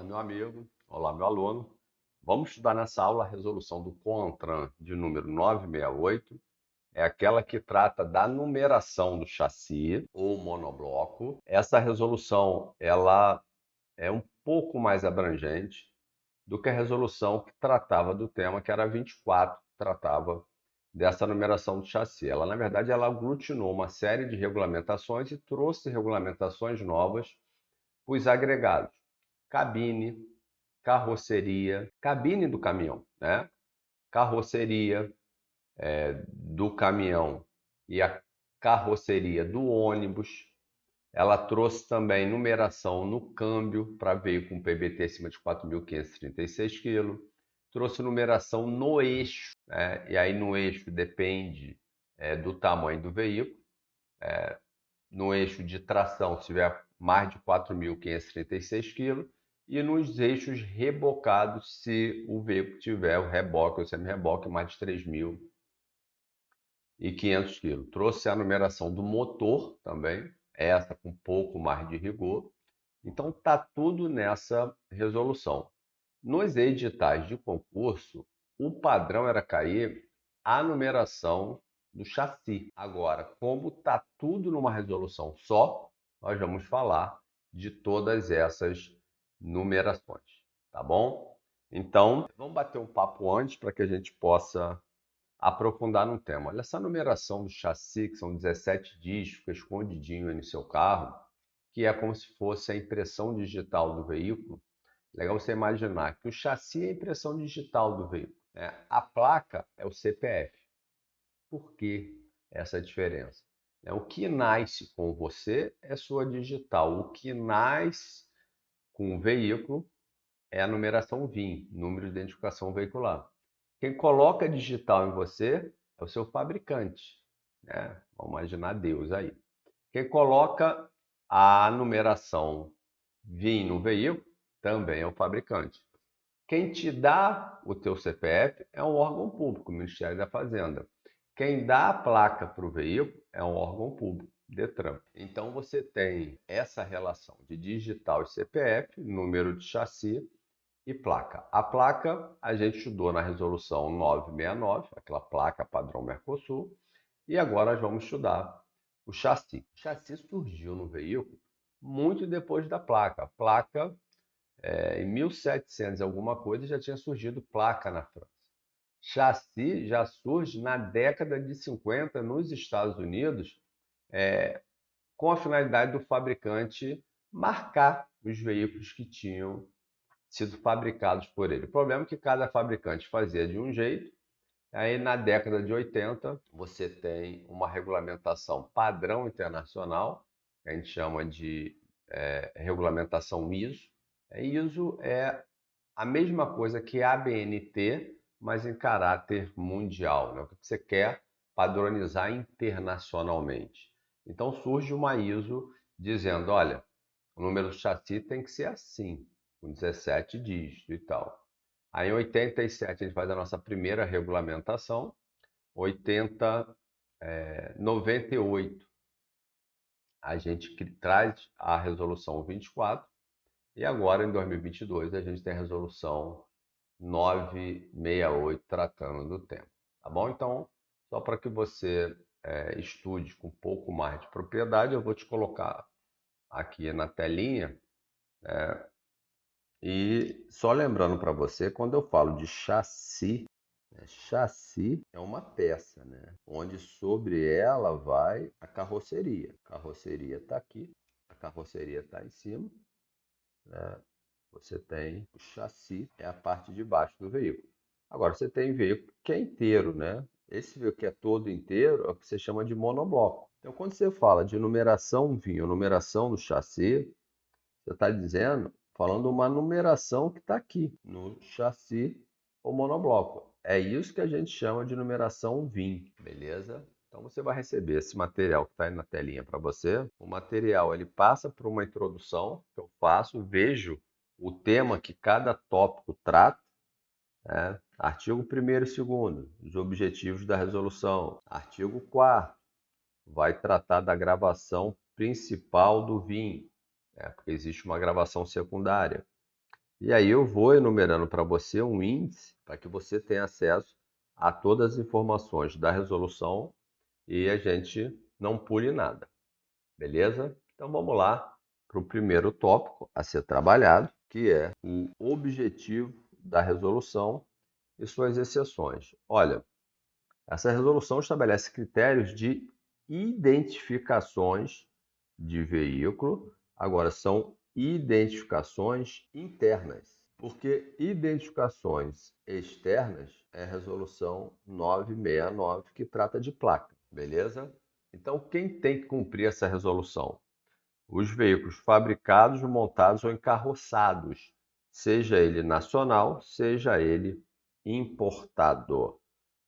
Olá, meu amigo. Olá, meu aluno. Vamos estudar nessa aula a resolução do CONTRAN de número 968. É aquela que trata da numeração do chassi ou monobloco. Essa resolução ela é um pouco mais abrangente do que a resolução que tratava do tema, que era 24, que tratava dessa numeração do chassi. Ela, na verdade, ela aglutinou uma série de regulamentações e trouxe regulamentações novas para os agregados. Cabine, carroceria, cabine do caminhão, né? Carroceria do caminhão e a carroceria do ônibus. Ela trouxe também numeração no câmbio para veículo com PBT acima de 4.536 kg. Trouxe numeração no eixo, né? E aí no eixo depende do tamanho do veículo. No eixo de tração, se tiver mais de 4.536 kg, e nos eixos rebocados, se o veículo tiver o reboque ou semi-reboque mais de 3.500 kg. Trouxe a numeração do motor também, essa com um pouco mais de rigor. Então está tudo nessa resolução. Nos editais de concurso, o padrão era cair a numeração do chassi. Agora, como está tudo numa resolução só, nós vamos falar de todas essas numerações, tá bom? Então, vamos bater um papo antes para que a gente possa aprofundar no tema. Olha, essa numeração do chassi, que são 17 dígitos, fica escondidinho aí no seu carro, que é como se fosse a impressão digital do veículo. Legal você imaginar que o chassi é a impressão digital do veículo, né? A placa é o CPF. Por que essa diferença? O que nasce com você é sua digital. O que nasce com o veículo é a numeração VIN, número de identificação veicular. Quem coloca digital em você é o seu fabricante, né? Vamos imaginar Deus aí. Quem coloca a numeração VIN no veículo também é o fabricante. Quem te dá o teu CPF é um órgão público, o Ministério da Fazenda. Quem dá a placa para o veículo é um órgão público, Detran. Então você tem essa relação de digital e CPF, número de chassi e placa. A placa a gente estudou na resolução 969, aquela placa padrão Mercosul, e agora nós vamos estudar o chassi. O chassi surgiu no veículo muito depois da placa. A placa em 1700 alguma coisa já tinha surgido placa na França. Chassi já surge na década de 50 nos Estados Unidos, com a finalidade do fabricante marcar os veículos que tinham sido fabricados por ele. O problema é que cada fabricante fazia de um jeito. Aí na década de 80 você tem uma regulamentação padrão internacional, que a gente chama de regulamentação ISO. ISO é a mesma coisa que a ABNT, mas em caráter mundial, né? O que você quer padronizar internacionalmente. Então surge uma ISO dizendo, olha, o número do chassi tem que ser assim, com 17 dígitos e tal. Aí em 87 a gente faz a nossa primeira regulamentação, 98 a gente traz a resolução 24 e agora em 2022 a gente tem a resolução 968 tratando do tema, tá bom? Então, só para que você estude com um pouco mais de propriedade, eu vou te colocar aqui na telinha, e só lembrando para você, quando eu falo de chassi, chassi é uma peça, né? Onde sobre ela vai a carroceria. A carroceria está aqui, a carroceria está em cima, né? Você tem o chassi, é a parte de baixo do veículo. Agora você tem veículo que é inteiro, né? Esse veículo que é todo inteiro é o que você chama de monobloco. Então quando você fala de numeração VIN ou numeração do chassi, você está dizendo, falando uma numeração que está aqui no chassi ou monobloco. É isso que a gente chama de numeração VIN, beleza? Então você vai receber esse material que está aí na telinha para você. O material ele passa por uma introdução que eu faço, vejo o tema que cada tópico trata, né? Artigo 1º e 2º, os objetivos da resolução. Artigo 4º, vai tratar da gravação principal do VIN, porque existe uma gravação secundária. E aí eu vou enumerando para você um índice para que você tenha acesso a todas as informações da resolução e a gente não pule nada, beleza? Então vamos lá para o primeiro tópico a ser trabalhado, que é o objetivo da resolução e suas exceções. Olha, essa resolução estabelece critérios de identificações de veículo. Agora, são identificações internas, porque identificações externas é a resolução 969, que trata de placa, beleza? Então, quem tem que cumprir essa resolução? Os veículos fabricados, montados ou encarroçados, seja ele nacional, seja ele importado.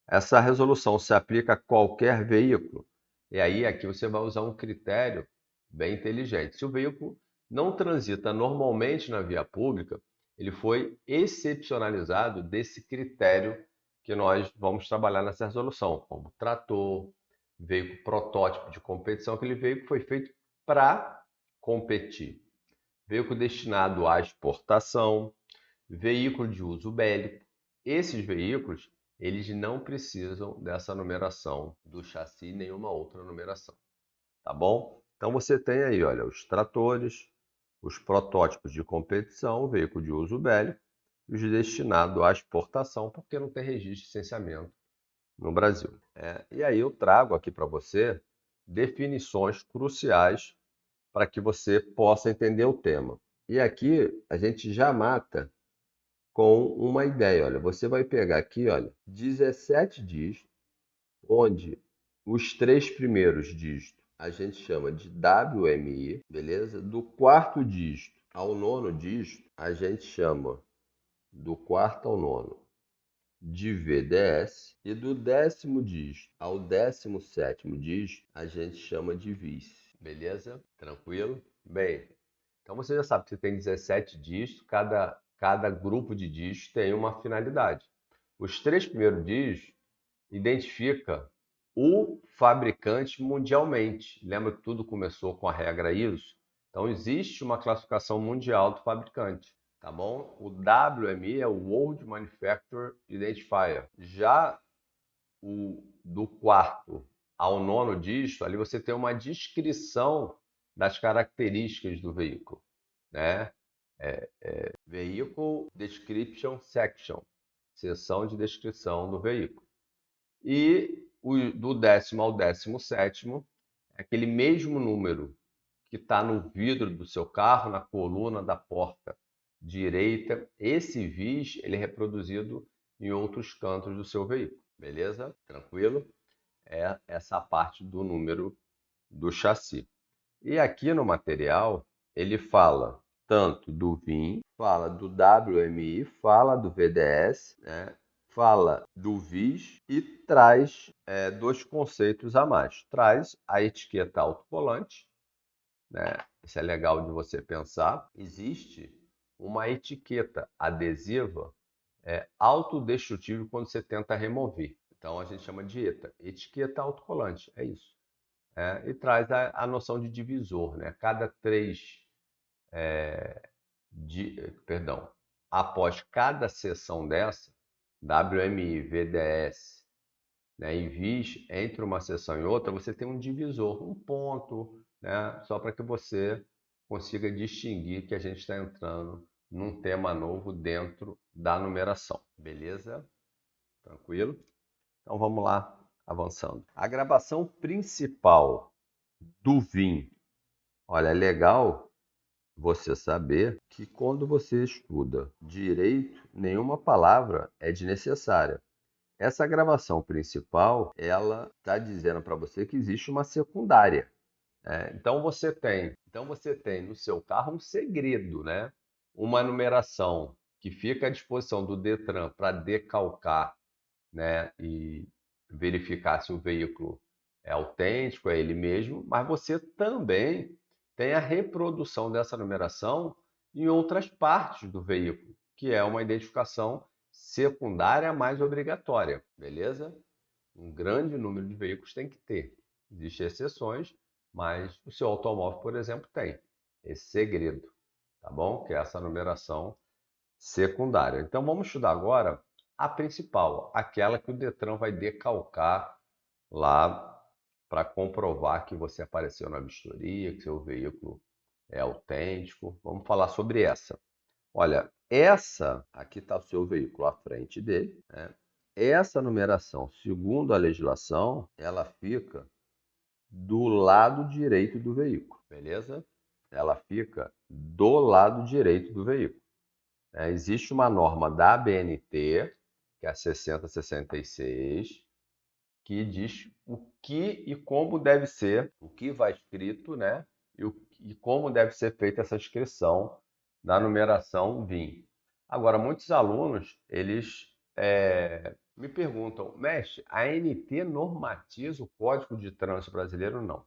Essa resolução se aplica a qualquer veículo. E aí, aqui você vai usar um critério bem inteligente. Se o veículo não transita normalmente na via pública, ele foi excepcionalizado desse critério que nós vamos trabalhar nessa resolução, como trator, veículo protótipo de competição. Aquele veículo foi feito para competir. Veículo destinado à exportação, veículo de uso bélico. Esses veículos, eles não precisam dessa numeração do chassi, nenhuma outra numeração, tá bom? Então você tem aí, olha, os tratores, os protótipos de competição, veículo de uso bélico, e os destinados à exportação, porque não tem registro de licenciamento no Brasil. E aí eu trago aqui para você definições cruciais para que você possa entender o tema. E aqui a gente já mata com uma ideia. Olha, você vai pegar aqui, olha, 17 dígitos, onde os três primeiros dígitos a gente chama de WMI, beleza? Do quarto dígito ao nono dígito, a gente chama do quarto ao nono de VDS, e do décimo dígito ao 17º dígito, a gente chama de vice. Beleza? Tranquilo? Bem, então você já sabe que você tem 17 dígitos, cada grupo de dígitos tem uma finalidade. Os três primeiros dígitos identifica o fabricante mundialmente. Lembra que tudo começou com a regra ISO? Então existe uma classificação mundial do fabricante, tá bom? O WMI é o World Manufacturer Identifier. Já o do quarto ao nono dígito, ali você tem uma descrição das características do veículo, né? Vehicle Description Section, seção de descrição do veículo. E do 10º ao 17º é aquele mesmo número que está no vidro do seu carro, na coluna da porta direita. Esse vis ele é reproduzido em outros cantos do seu veículo, beleza? Tranquilo? É essa parte do número do chassi. E aqui no material ele fala tanto do VIN, fala do WMI, fala do VDS, né? Fala do VIS e traz dois conceitos a mais. Traz a etiqueta autocolante, né? Isso é legal de você pensar. Existe uma etiqueta adesiva autodestrutível quando você tenta remover. Então a gente chama de ETA, etiqueta autocolante, é isso. E traz a noção de divisor, né? Cada três, perdão, após cada seção dessa, WMI, VDS, né, e VIS, entre uma seção e outra, você tem um divisor, um ponto, né, só para que você consiga distinguir que a gente está entrando num tema novo dentro da numeração. Beleza? Tranquilo? Então vamos lá, avançando. A gravação principal do VIN. Olha, é legal você saber que quando você estuda direito, nenhuma palavra é desnecessária. Essa gravação principal, ela está dizendo para você que existe uma secundária. Então você tem no seu carro um segredo, né? Uma numeração que fica à disposição do Detran para decalcar, né? E verificar se o veículo é autêntico, é ele mesmo, mas você também tem a reprodução dessa numeração em outras partes do veículo, que é uma identificação secundária mais obrigatória, beleza? Um grande número de veículos tem que ter. Existem exceções, mas o seu automóvel, por exemplo, tem esse segredo, tá bom? Que é essa numeração secundária. Então vamos estudar agora a principal, aquela que o Detran vai decalcar lá para comprovar que você apareceu na vistoria, que seu veículo é autêntico. Vamos falar sobre essa. Olha, essa aqui está o seu veículo à frente dele, né? Essa numeração, segundo a legislação, ela fica do lado direito do veículo, beleza? Ela fica do lado direito do veículo. Existe uma norma da ABNT, que é a 6066, que diz o que e como deve ser, o que vai escrito, né? E como deve ser feita essa inscrição da numeração VIN. Agora, muitos alunos, eles me perguntam, mestre, a ANT normatiza o Código de Trânsito Brasileiro? Não.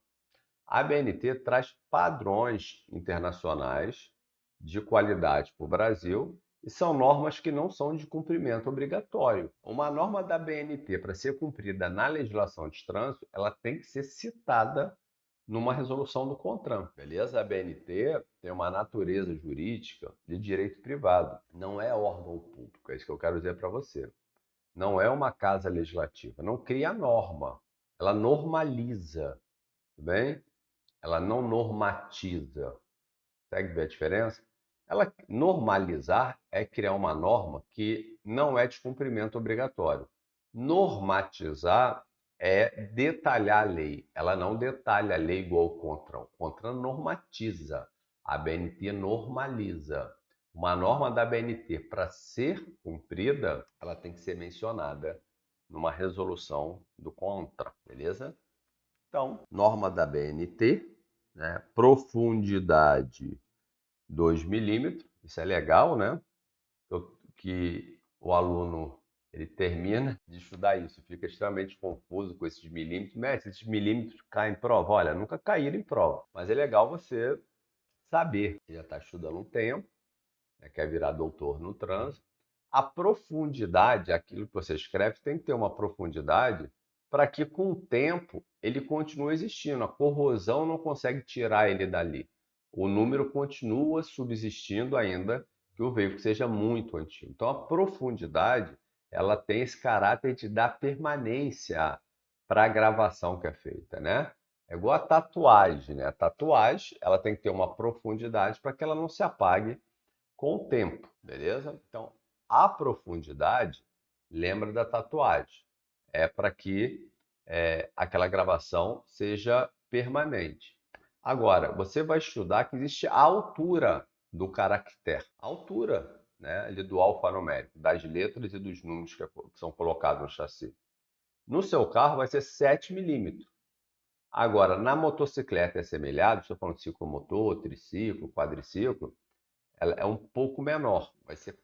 A ABNT traz padrões internacionais de qualidade para o Brasil e são normas que não são de cumprimento obrigatório. Uma norma da ABNT, para ser cumprida na legislação de trânsito, ela tem que ser citada numa resolução do CONTRAN, beleza? A ABNT tem uma natureza jurídica de direito privado, não é órgão público, é isso que eu quero dizer para você. Não é uma casa legislativa, não cria norma, ela normaliza, tudo bem? Ela não normatiza. Consegue ver a diferença? Ela normalizar é criar uma norma que não é de cumprimento obrigatório. Normatizar é detalhar a lei. Ela não detalha a lei igual o CONTRAN. O CONTRAN normatiza. A BNT normaliza. Uma norma da BNT, para ser cumprida, ela tem que ser mencionada numa resolução do CONTRAN, beleza? Então, norma da BNT, né? Profundidade 2 milímetros, isso é legal, né? Que o aluno ele termina de estudar isso, fica extremamente confuso com esses milímetros. Mestre, esses milímetros caem em prova? Olha, nunca caíram em prova, mas é legal você saber. Você já está estudando um tempo, né? Quer virar doutor no trânsito. A profundidade, aquilo que você escreve, tem que ter uma profundidade para que com o tempo ele continue existindo. A corrosão não consegue tirar ele dali. O número continua subsistindo ainda que o veículo seja muito antigo. Então a profundidade, ela tem esse caráter de dar permanência para a gravação que é feita, né? É igual a tatuagem, né? A tatuagem, ela tem que ter uma profundidade para que ela não se apague com o tempo, beleza? Então, a profundidade lembra da tatuagem. É para que aquela gravação seja permanente. Agora, você vai estudar que existe a altura do caractere. A altura, né, ali do alfanumérico, das letras e dos números que são colocados no chassi. No seu carro vai ser 7 milímetros. Agora, na motocicleta é assemelhado, estou falando de ciclomotor, triciclo, quadriciclo, ela é um pouco menor, vai ser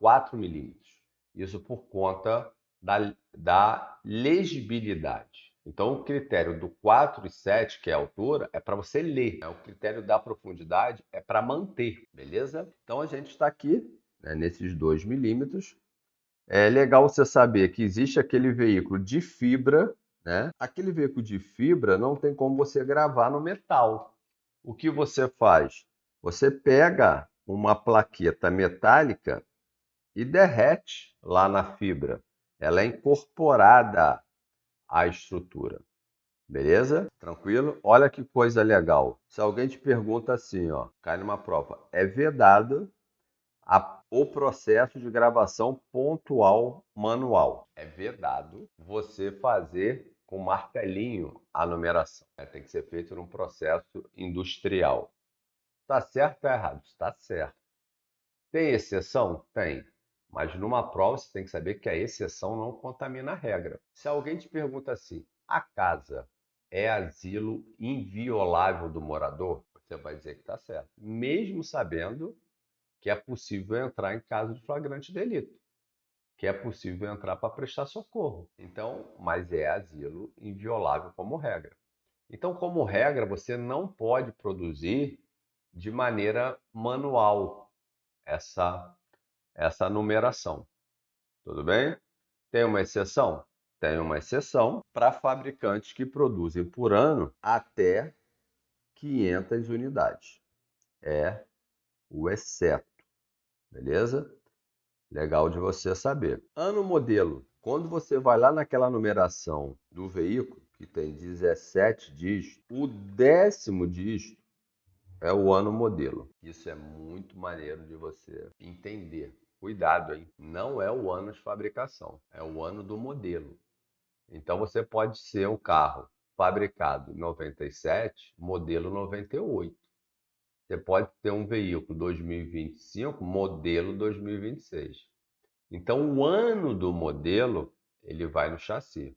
4 milímetros. Isso por conta da legibilidade. Então, o critério do 4 e 7, que é a altura, é para você ler. O critério da profundidade é para manter, beleza? Então, a gente está aqui, né, nesses 2 milímetros. É legal você saber que existe aquele veículo de fibra, né? Aquele veículo de fibra não tem como você gravar no metal. O que você faz? Você pega uma plaqueta metálica e derrete lá na fibra. Ela é incorporada à estrutura. Beleza? Tranquilo? Olha que coisa legal. Se alguém te pergunta assim, ó, cai numa prova, é vedado o processo de gravação pontual manual. É vedado você fazer com martelinho a numeração. Tem que ser feito num processo industrial. Está certo ou está errado? Está certo. Tem exceção? Tem. Mas numa prova você tem que saber que a exceção não contamina a regra. Se alguém te pergunta assim, a casa é asilo inviolável do morador? Você vai dizer que está certo. Mesmo sabendo que é possível entrar em caso de flagrante delito, que é possível entrar para prestar socorro. Então, mas é asilo inviolável como regra. Então, como regra, você não pode produzir de maneira manual essa numeração. Tudo bem? Tem uma exceção? Tem uma exceção para fabricantes que produzem por ano até 500 unidades. É o exceto, beleza? Legal de você saber. Ano modelo. Quando você vai lá naquela numeração do veículo, que tem 17 dígitos, o 10º dígito é o ano modelo. Isso é muito maneiro de você entender. Cuidado, hein? Não é o ano de fabricação, é o ano do modelo. Então você pode ser um carro fabricado em 97, modelo 98. Você pode ter um veículo 2025, modelo 2026. Então o ano do modelo, ele vai no chassi.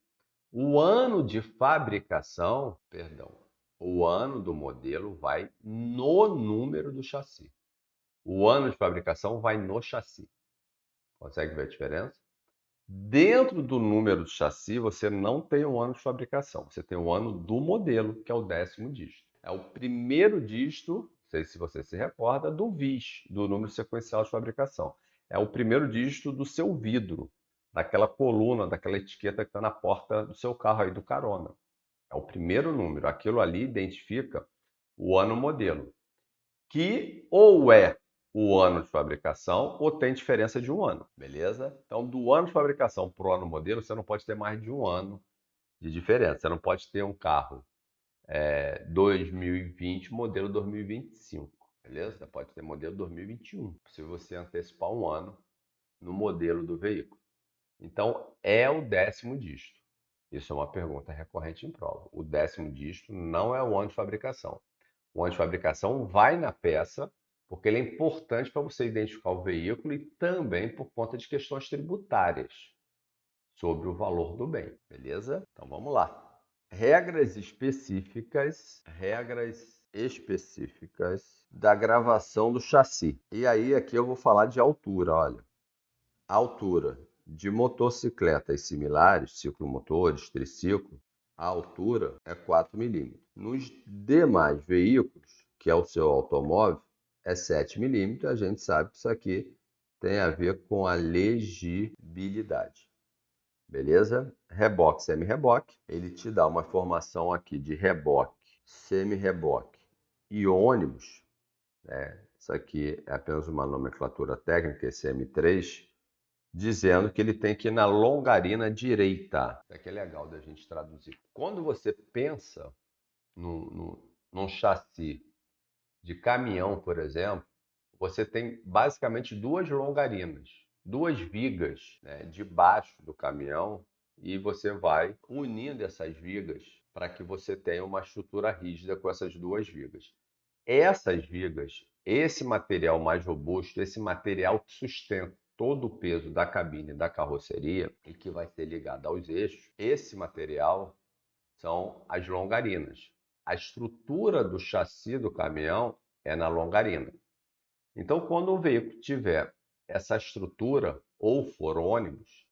O ano de fabricação, perdão, o ano do modelo vai no número do chassi. O ano de fabricação vai no chassi. Consegue ver a diferença? Dentro do número do chassi, você não tem o ano de fabricação. Você tem o ano do modelo, que é o 10º dígito. É o primeiro dígito, não sei se você se recorda, do VIS, do número sequencial de fabricação. É o primeiro dígito do seu vidro, daquela coluna, daquela etiqueta que está na porta do seu carro aí, do carona. É o primeiro número. Aquilo ali identifica o ano modelo, que ou é o ano de fabricação ou tem diferença de um ano, beleza? Então, do ano de fabricação para o ano modelo, você não pode ter mais de um ano de diferença. Você não pode ter um carro 2020, modelo 2025, beleza? Você pode ter modelo 2021, se você antecipar um ano no modelo do veículo. Então, é o 10º dígito. Isso é uma pergunta recorrente em prova. O 10º dígito não é o ano de fabricação. O ano de fabricação vai na peça, porque ele é importante para você identificar o veículo e também por conta de questões tributárias sobre o valor do bem, beleza? Então vamos lá. Regras específicas da gravação do chassi. E aí aqui eu vou falar de altura, olha. Altura de motocicletas similares, ciclomotores, triciclo, a altura é 4 milímetros. Nos demais veículos, que é o seu automóvel, é 7 milímetros. A gente sabe que isso aqui tem a ver com a legibilidade. Beleza? Reboque, semi-reboque. Ele te dá uma informação aqui de reboque, semi-reboque e ônibus. Isso aqui é apenas uma nomenclatura técnica, esse M3, dizendo que ele tem que ir na longarina direita. Isso aqui é legal da gente traduzir. Quando você pensa num chassi de caminhão, por exemplo, você tem basicamente duas longarinas, duas vigas, né, debaixo do caminhão, e você vai unindo essas vigas para que você tenha uma estrutura rígida com essas duas vigas. Essas vigas, esse material mais robusto, esse material que sustenta todo o peso da cabine e da carroceria e que vai ser ligado aos eixos, esse material são as longarinas. A estrutura do chassi do caminhão é na longarina. Então, quando o veículo tiver essa estrutura ou for ônibus,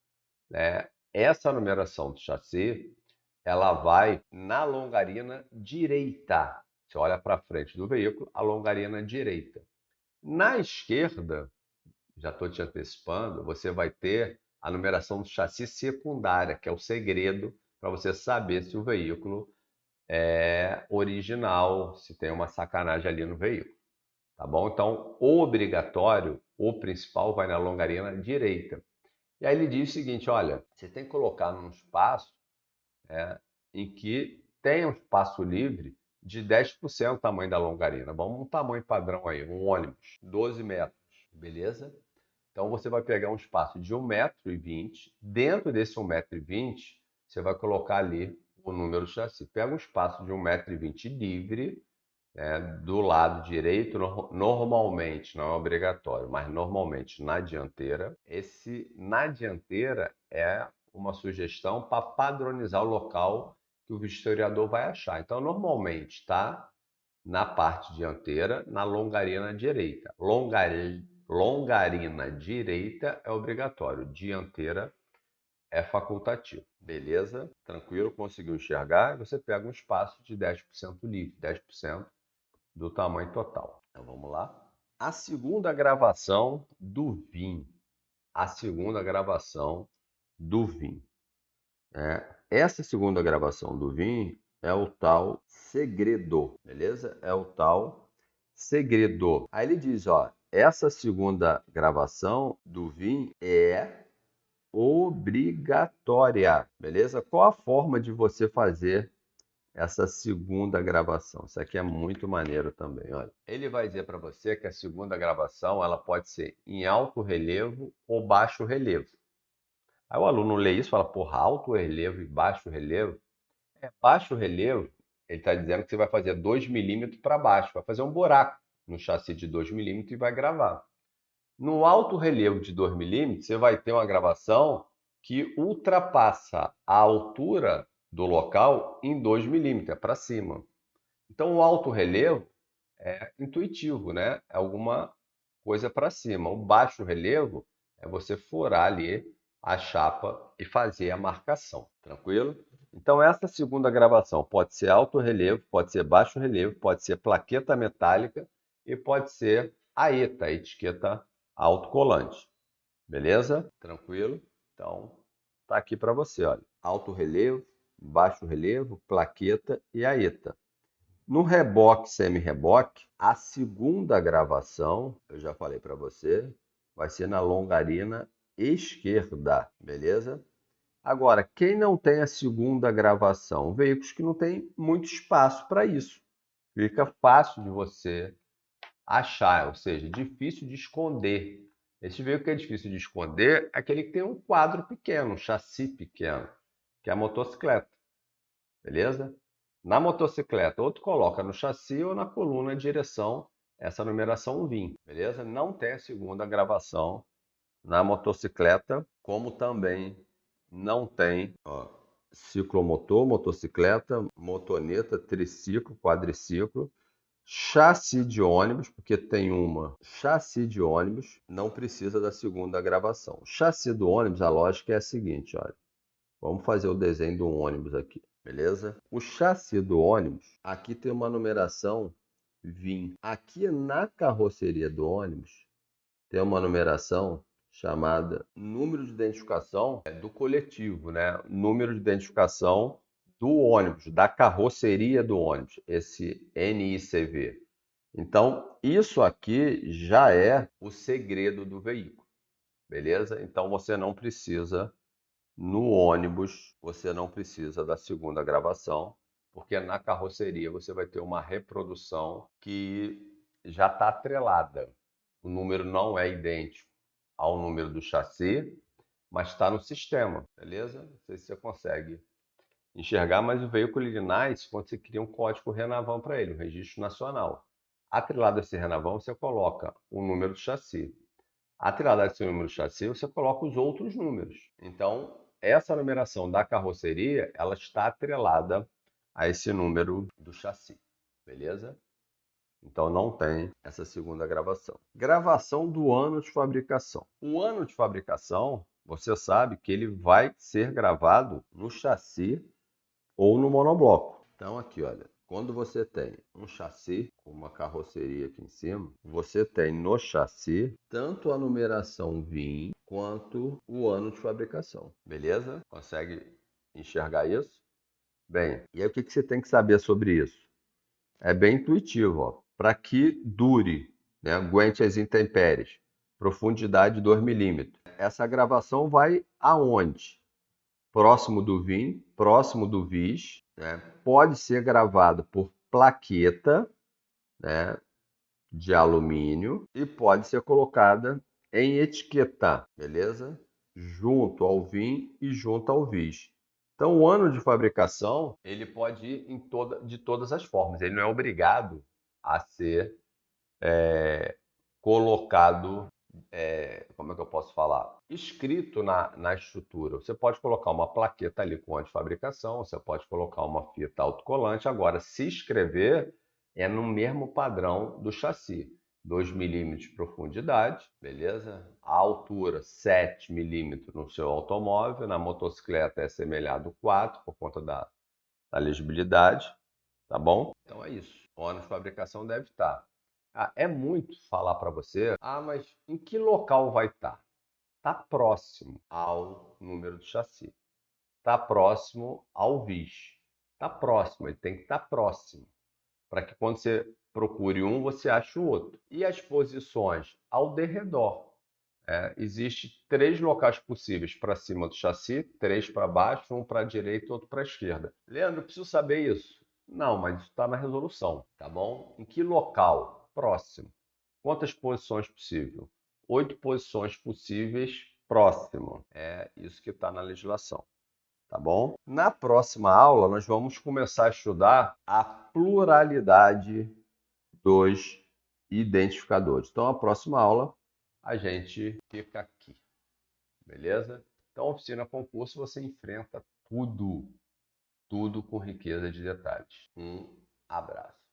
né, essa numeração do chassi, ela vai na longarina direita. Você olha para frente do veículo, a longarina direita. Na esquerda, já estou te antecipando, você vai ter a numeração do chassi secundária, que é o segredo para você saber se o veículo é original, se tem uma sacanagem ali no veículo. Tá bom? Então, o obrigatório, o principal, vai na longarina direita. E aí ele diz o seguinte, olha, você tem que colocar num espaço em que tem um espaço livre de 10% do tamanho da longarina. Vamos um tamanho padrão aí, um ônibus, 12 metros, beleza? Então você vai pegar um espaço de 1,20 m. Dentro desse 1,20 m, você vai colocar ali o número do chassi. Pega um espaço de 1,20 m livre, do lado direito, normalmente, não é obrigatório, mas normalmente na dianteira. Esse na dianteira é uma sugestão para padronizar o local que o vistoriador vai achar. Então, normalmente está na parte dianteira, na longarina direita. Longarina direita é obrigatório, dianteira é facultativo. Beleza? Tranquilo? Conseguiu enxergar? Você pega um espaço de 10% livre, 10% do tamanho total. Então vamos lá. A segunda gravação do VIN. A segunda gravação do VIN. Essa segunda gravação do VIN é o tal segredo, beleza? É o tal segredo. Aí ele diz, ó, essa segunda gravação do VIN é obrigatória, beleza? Qual a forma de você fazer essa segunda gravação? Isso aqui é muito maneiro também, olha. Ele vai dizer para você que a segunda gravação ela pode ser em alto relevo ou baixo relevo. Aí o aluno lê isso e fala, porra, alto relevo e baixo relevo? Baixo relevo, ele está dizendo que você vai fazer 2 milímetros para baixo, vai fazer um buraco no chassi de 2 milímetros e vai gravar. No alto relevo de 2 milímetros, você vai ter uma gravação que ultrapassa a altura do local em 2 milímetros, é para cima. Então, o alto relevo é intuitivo, né? É alguma coisa para cima. O baixo relevo é você furar ali a chapa e fazer a marcação, tranquilo? Então, essa segunda gravação pode ser alto relevo, pode ser baixo relevo, pode ser plaqueta metálica e pode ser a ETA, a etiqueta autocolante. Beleza? Tranquilo? Então, tá aqui para você, olha. Alto relevo, baixo relevo, plaqueta e a ETA. No reboque, semi-reboque, a segunda gravação, eu já falei para você, vai ser na longarina esquerda, beleza? Agora, quem não tem a segunda gravação? Veículos que não tem muito espaço para isso. Fica fácil de você achar, ou seja, difícil de esconder. Esse veículo que é difícil de esconder é aquele que tem um quadro pequeno, um chassi pequeno, que é a motocicleta, beleza? Na motocicleta, ou tu coloca no chassi ou na coluna de direção essa numeração VIN, beleza? Não tem a segunda gravação na motocicleta, como também não tem, ó, ciclomotor, motocicleta, motoneta, triciclo, quadriciclo, chassi de ônibus, porque tem uma chassi de ônibus, não precisa da segunda gravação. Chassi do ônibus, a lógica é a seguinte, olha. Vamos fazer o desenho do ônibus aqui, beleza? O chassi do ônibus, aqui tem uma numeração VIN. Aqui na carroceria do ônibus, tem uma numeração chamada número de identificação do coletivo, né? Número de identificação do ônibus, da carroceria do ônibus, esse NICV. Então, isso aqui já é o segredo do veículo, beleza? Então, você não precisa, no ônibus, você não precisa da segunda gravação, porque na carroceria você vai ter uma reprodução que já está atrelada. O número não é idêntico ao número do chassi, mas está no sistema, beleza? Não sei se você consegue enxergar, mas o veículo ele nasce quando você cria um código Renavan para ele, um registro nacional. Atrelado a esse Renavan, você coloca o número do chassi. Atrelado a esse número do chassi, você coloca os outros números. Então, essa numeração da carroceria, ela está atrelada a esse número do chassi, beleza? Então não tem essa segunda gravação. Gravação do ano de fabricação. O ano de fabricação, você sabe que ele vai ser gravado no chassi ou no monobloco. Então aqui, olha, quando você tem um chassi com uma carroceria aqui em cima, você tem no chassi tanto a numeração VIN quanto o ano de fabricação. Beleza? Consegue enxergar isso? Bem, e aí o que você tem que saber sobre isso? É bem intuitivo, ó. Para que dure, né, aguente as intempéries. Profundidade 2 milímetros. Essa gravação vai aonde? Próximo do VIN, próximo do VIS, né? Pode ser gravado por plaqueta, né, de alumínio e pode ser colocada em etiqueta, beleza? Junto ao VIN e junto ao VIS. Então, o ano de fabricação, ele pode ir de todas as formas. Ele não é obrigado a ser colocado, como é que eu posso falar? Escrito na estrutura. Você pode colocar uma plaqueta ali com ano de fabricação, você pode colocar uma fita autocolante. Agora, se escrever, é no mesmo padrão do chassi. 2 milímetros de profundidade, beleza? A altura 7 milímetros no seu automóvel, na motocicleta é semelhado 4 por conta da legibilidade, tá bom? Então é isso. O ano de fabricação deve estar. É muito falar para você, mas em que local vai estar? Está próximo ao número do chassi. Está próximo ao VIS. Está próximo, ele tem que estar próximo. Para que quando você procure um, você acha o outro. E as posições ao derredor. Existe 3 locais possíveis para cima do chassi, 3 para baixo, um para a direita e outro para a esquerda. Leandro, eu preciso saber isso. Não, mas isso está na resolução, tá bom? Em que local? Próximo. Quantas posições possíveis? 8 posições possíveis próximo. É isso que está na legislação, tá bom? Na próxima aula, nós vamos começar a estudar a pluralidade dos identificadores. Então, a próxima aula, a gente fica aqui, beleza? Então, oficina concurso, você enfrenta tudo com riqueza de detalhes. Um abraço.